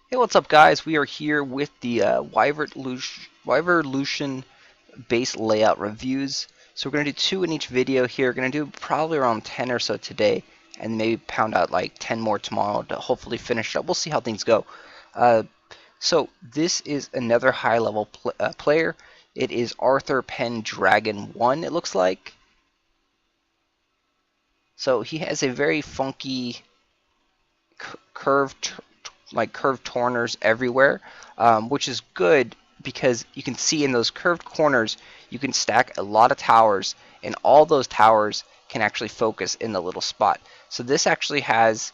Hey, what's up, guys? We are here with the Wivarlution base layout reviews. So we're going to do 2 in each video here. We're going to do probably around 10 or so today, and maybe pound out like 10 more tomorrow to hopefully finish it up. We'll see how things go. Uh, so this is another high-level player. It is Artherpendragon 1, it looks like. So he has a very funky curved curved corners everywhere, which is good because you can see in those curved corners you can stack a lot of towers, and all those towers can actually focus in the little spot. So this actually has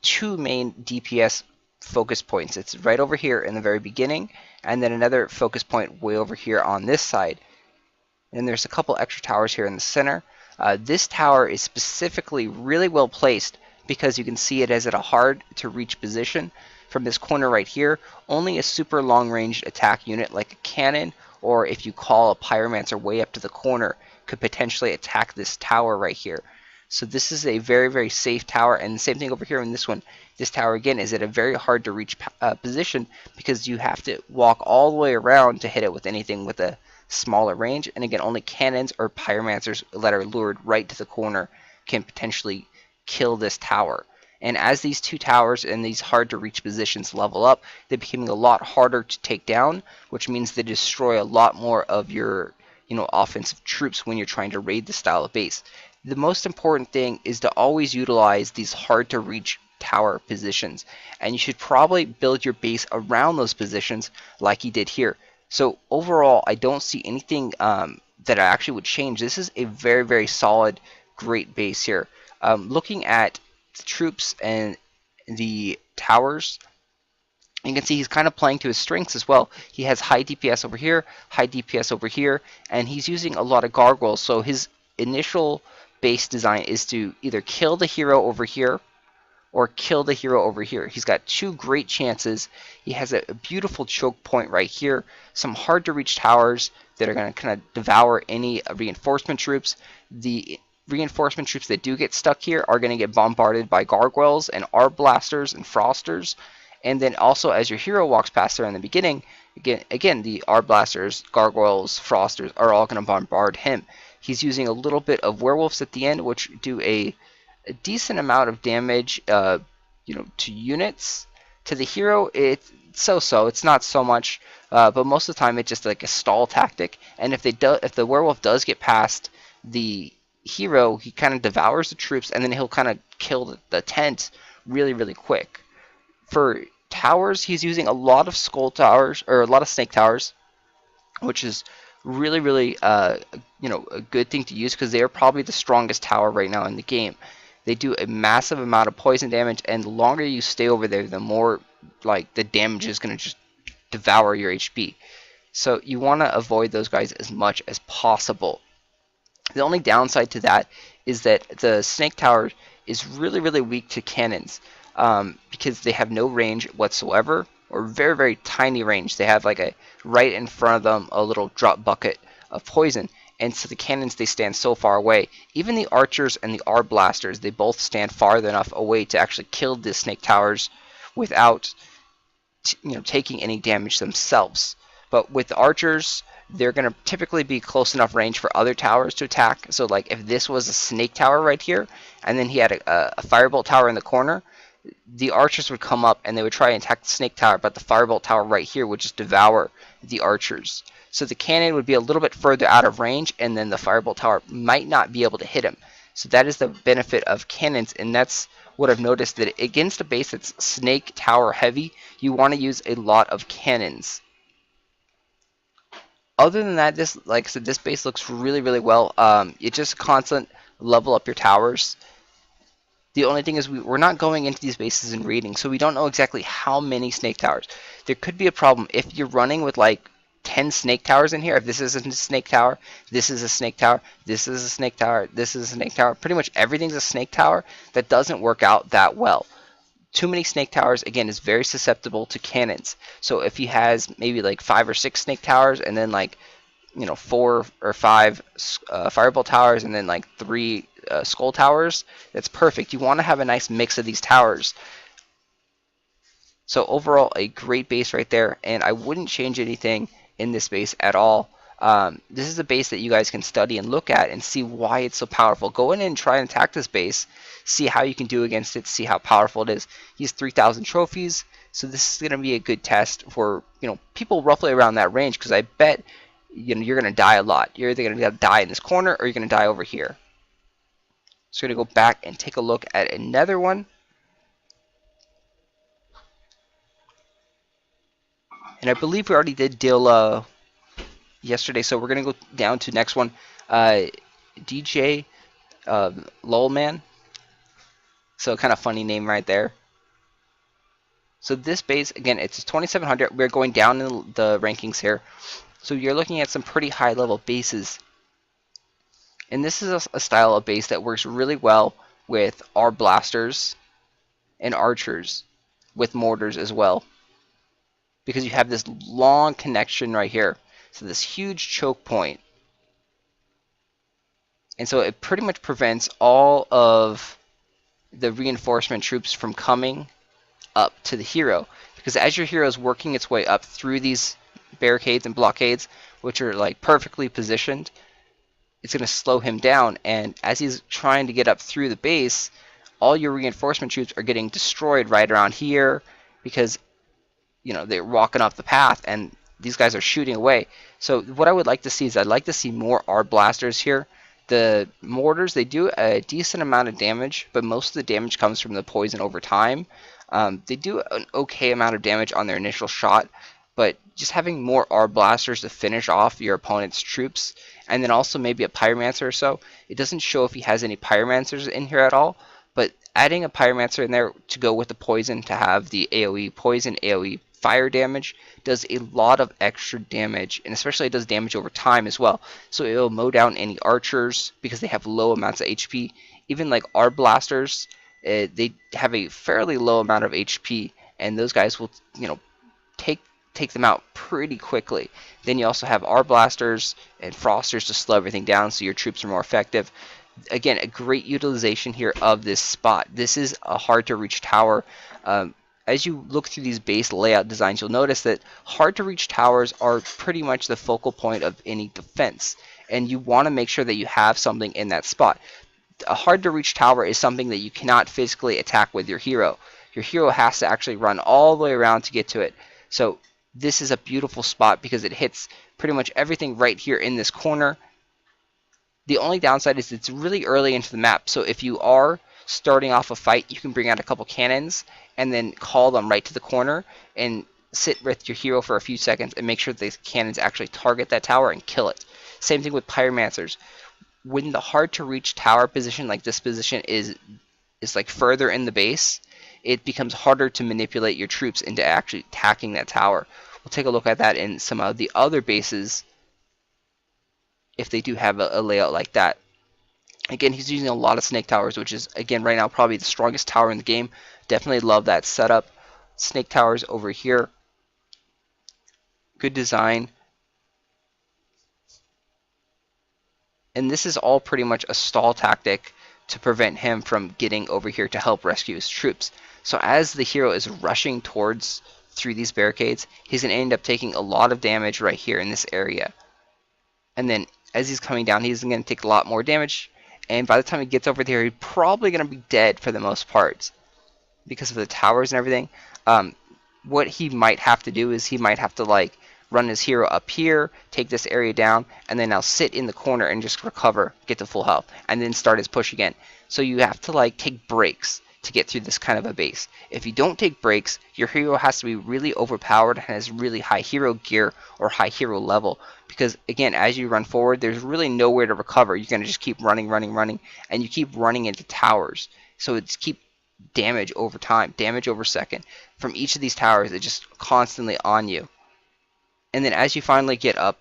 2 main DPS focus points. It's right over here in the very beginning, and then another focus point way over here on this side. And there's a couple extra towers here in the center. This tower is specifically really well placed because you can see it as at a hard to reach position. From this corner right here, only a super long ranged attack unit like a cannon, or if you call a pyromancer way up to the corner, could potentially attack this tower right here. So this is a very safe tower, and the same thing over here in this one. This tower again is at a very hard to reach position because you have to walk all the way around to hit it with anything with a smaller range. And again, only cannons or pyromancers that are lured right to the corner can potentially kill this tower. And as these 2 towers and these hard to reach positions level up, they're becoming a lot harder to take down, which means they destroy a lot more of your offensive troops when you're trying to raid the style of base. The most important thing is to always utilize these hard to reach tower positions, and you should probably build your base around those positions like he did here. So overall, I don't see anything that I actually would change. This is a very solid, great base here. Looking at the troops and the towers, you can see he's kind of playing to his strengths as well. He has high DPS over here, high DPS over here, and he's using a lot of gargoyles. So his initial base design is to either kill the hero over here or kill the hero over here. He's got 2 great chances. He has a beautiful choke point right here, some hard to reach towers that are going to kind of devour any reinforcement troops. The reinforcement troops that do get stuck here are going to get bombarded by gargoyles and arb blasters and frosters. And then also as your hero walks past there in the beginning, again the arb blasters, gargoyles, frosters are all going to bombard him. He's using a little bit of werewolves at the end, which do a decent amount of damage, to units. To the hero, it's so-so. It's not so much, but most of the time it's just like a stall tactic. And if the werewolf does get past the hero, he kind of devours the troops, and then he'll kind of kill the tent really quick. For towers, he's using a lot of skull towers or a lot of snake towers, which is really a good thing to use because they are probably the strongest tower right now in the game. They do a massive amount of poison damage, and the longer you stay over there, the more the damage is going to just devour your HP. So you want to avoid those guys as much as possible. The only downside to that is that the snake tower is really weak to cannons, because they have no range whatsoever, or very tiny range. They have like a right in front of them a little drop bucket of poison, and so the cannons, they stand so far away. Even the archers and the arb blasters, they both stand far enough away to actually kill the snake towers without taking any damage themselves. But with the archers, they're going to typically be close enough range for other towers to attack. So like if this was a snake tower right here, and then he had a firebolt tower in the corner, the archers would come up and they would try and attack the snake tower, but the firebolt tower right here would just devour the archers. So the cannon would be a little bit further out of range, and then the firebolt tower might not be able to hit him. So that is the benefit of cannons, and that's what I've noticed, that against a base that's snake tower heavy, you want to use a lot of cannons. Other than that, this, like I said, this base looks really well. It's just constant level up your towers. The only thing is we're not going into these bases and raiding, so we don't know exactly how many snake towers. There could be a problem if you're running with like 10 snake towers in here. If this isn't a snake tower, this is a snake tower, this is a snake tower, this is a snake tower. Pretty much everything's a snake tower. That doesn't work out that well. Too many snake towers, again, is very susceptible to cannons. So if he has maybe like 5 or 6 snake towers, and then like 4 or 5 fireball towers, and then like 3 skull towers, that's perfect. You want to have a nice mix of these towers. So overall, a great base right there, and I wouldn't change anything in this base at all. This is a base that you guys can study and look at and see why it's so powerful. Go in and try and attack this base, see how you can do against it, see how powerful it is. He has 3,000 trophies, so this is going to be a good test for people roughly around that range, because I bet you're going to die a lot. You're either going to die in this corner or you're going to die over here. So we're going to go back and take a look at another one. And I believe we already did deal yesterday, so we're going to go down to next one. DJ Lolman. So kind of funny name right there. So this base, again, it's 2700. We're going down in the rankings here. So you're looking at some pretty high level bases. And this is a style of base that works really well with our blasters and archers, with mortars as well. Because you have this long connection right here. So this huge choke point. And so it pretty much prevents all of the reinforcement troops from coming up to the hero. Because as your hero is working its way up through these barricades and blockades, which are like perfectly positioned, it's going to slow him down. And as he's trying to get up through the base, all your reinforcement troops are getting destroyed right around here, because they're walking up the path and these guys are shooting away. So what I would like to see is I'd like to see more ARB blasters here. The mortars, they do a decent amount of damage, but most of the damage comes from the poison over time. They do an okay amount of damage on their initial shot, but just having more ARB blasters to finish off your opponent's troops, and then also maybe a pyromancer or so. It doesn't show if he has any pyromancers in here at all, but adding a pyromancer in there to go with the poison to have the AoE poison, AoE fire damage does a lot of extra damage, and especially it does damage over time as well. So it will mow down any archers because they have low amounts of HP. Even like our blasters, they have a fairly low amount of HP, and those guys will take them out pretty quickly. Then you also have our blasters and frosters to slow everything down so your troops are more effective. Again, a great utilization here of this spot. This is a hard to reach tower. As you look through these base layout designs, you'll notice that hard to reach towers are pretty much the focal point of any defense, and you want to make sure that you have something in that spot. A hard to reach tower is something that you cannot physically attack with your hero. Your hero has to actually run all the way around to get to it. So this is a beautiful spot because it hits pretty much everything right here in this corner. The only downside is it's really early into the map, so if you are starting off a fight, you can bring out a couple cannons and then call them right to the corner and sit with your hero for a few seconds and make sure that the cannons actually target that tower and kill it. Same thing with pyromancers. When the hard to reach tower position, like this position, is like further in the base, it becomes harder to manipulate your troops into actually attacking that tower. We'll take a look at that in some of the other bases if they do have a layout like that. Again, he's using a lot of snake towers, which is, again, right now probably the strongest tower in the game. Definitely love that setup. Snake towers over here. Good design. And this is all pretty much a stall tactic to prevent him from getting over here to help rescue his troops. So as the hero is rushing towards through these barricades, he's going to end up taking a lot of damage right here in this area. And then as he's coming down, he's going to take a lot more damage. And by the time he gets over there, he's probably going to be dead for the most part because of the towers and everything. What he might have to do is he might have to like run his hero up here, take this area down, and then now sit in the corner and just recover, get to full health, and then start his push again. So you have to like take breaks to get through this kind of a base. If you don't take breaks, your hero has to be really overpowered and has really high hero gear or high hero level, because again, as you run forward, there's really nowhere to recover. You're going to just keep running, and you keep running into towers. So it's keep damage over time, damage over second. From each of these towers, it's just constantly on you. And then as you finally get up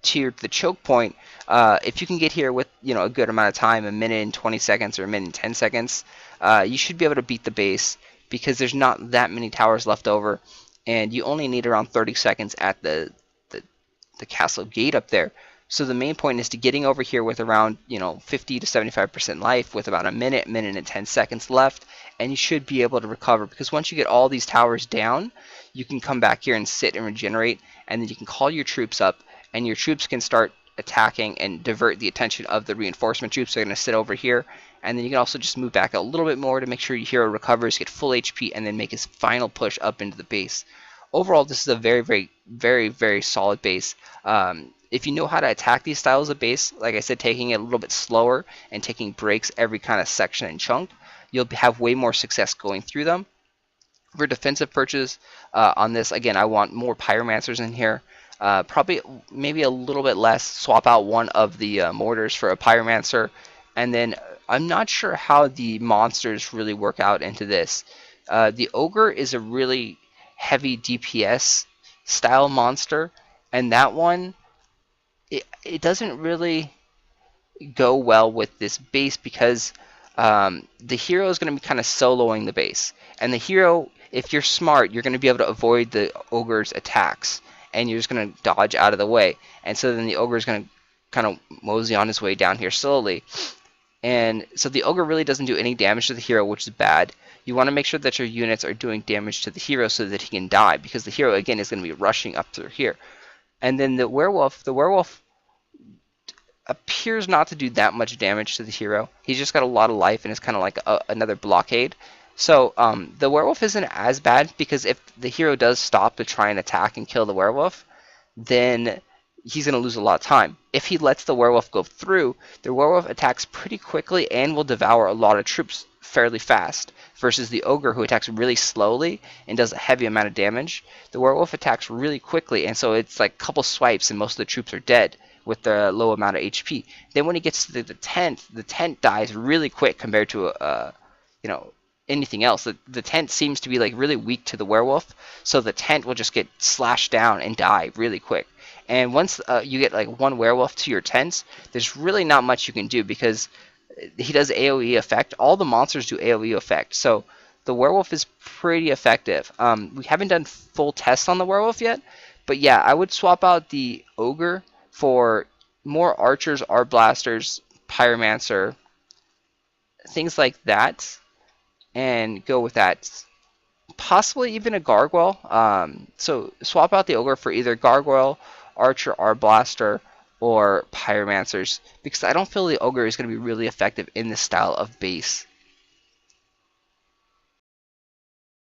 to the choke point, if you can get here with a good amount of time, a minute and 20 seconds or a minute and 10 seconds, you should be able to beat the base because there's not that many towers left over, and you only need around 30 seconds at the castle gate up there. So the main point is to getting over here with around 50 to 75% life, with about a minute and 10 seconds left, and you should be able to recover, because once you get all these towers down, you can come back here and sit and regenerate, and then you can call your troops up, and your troops can start attacking and divert the attention of the reinforcement troops. They're going to sit over here, and then you can also just move back a little bit more to make sure your hero recovers, get full HP, and then make his final push up into the base. Overall, this is a very solid base. If you know how to attack these styles of base, like I said, taking it a little bit slower and taking breaks every kind of section and chunk, you'll have way more success going through them. For defensive purchase on this, again, I want more pyromancers in here. Probably maybe a little bit less. Swap out one of the mortars for a pyromancer, and then I'm not sure how the monsters really work out into this. The ogre is a really heavy DPS style monster, and that one, it doesn't really go well with this base, because the hero is going to be kind of soloing the base, and the hero, if you're smart, you're going to be able to avoid the ogre's attacks, and you're just going to dodge out of the way, and so then the ogre is going to kind of mosey on his way down here slowly. And so the ogre really doesn't do any damage to the hero, which is bad. You want to make sure that your units are doing damage to the hero so that he can die, because the hero, again, is going to be rushing up through here. And then the werewolf appears not to do that much damage to the hero. He's just got a lot of life, and it's kind of like another blockade. So the werewolf isn't as bad, because if the hero does stop to try and attack and kill the werewolf, then he's going to lose a lot of time. If he lets the werewolf go through, the werewolf attacks pretty quickly and will devour a lot of troops fairly fast, versus the ogre, who attacks really slowly and does a heavy amount of damage. The werewolf attacks really quickly, and so it's like a couple swipes and most of the troops are dead with the low amount of HP. Then when he gets to the tent dies really quick compared to anything else. The tent seems to be like really weak to the werewolf, so the tent will just get slashed down and die really quick. And once you get like one werewolf to your tents, there's really not much you can do, because he does AoE effect. All the monsters do AoE effect, so the werewolf is pretty effective. We haven't done full tests on the werewolf yet, but yeah, I would swap out the ogre for more archers, art blasters, pyromancer, things like that, and go with that. Possibly even a gargoyle. So swap out the ogre for either gargoyle, archer, art blaster, or pyromancers, because I don't feel the ogre is going to be really effective in this style of base.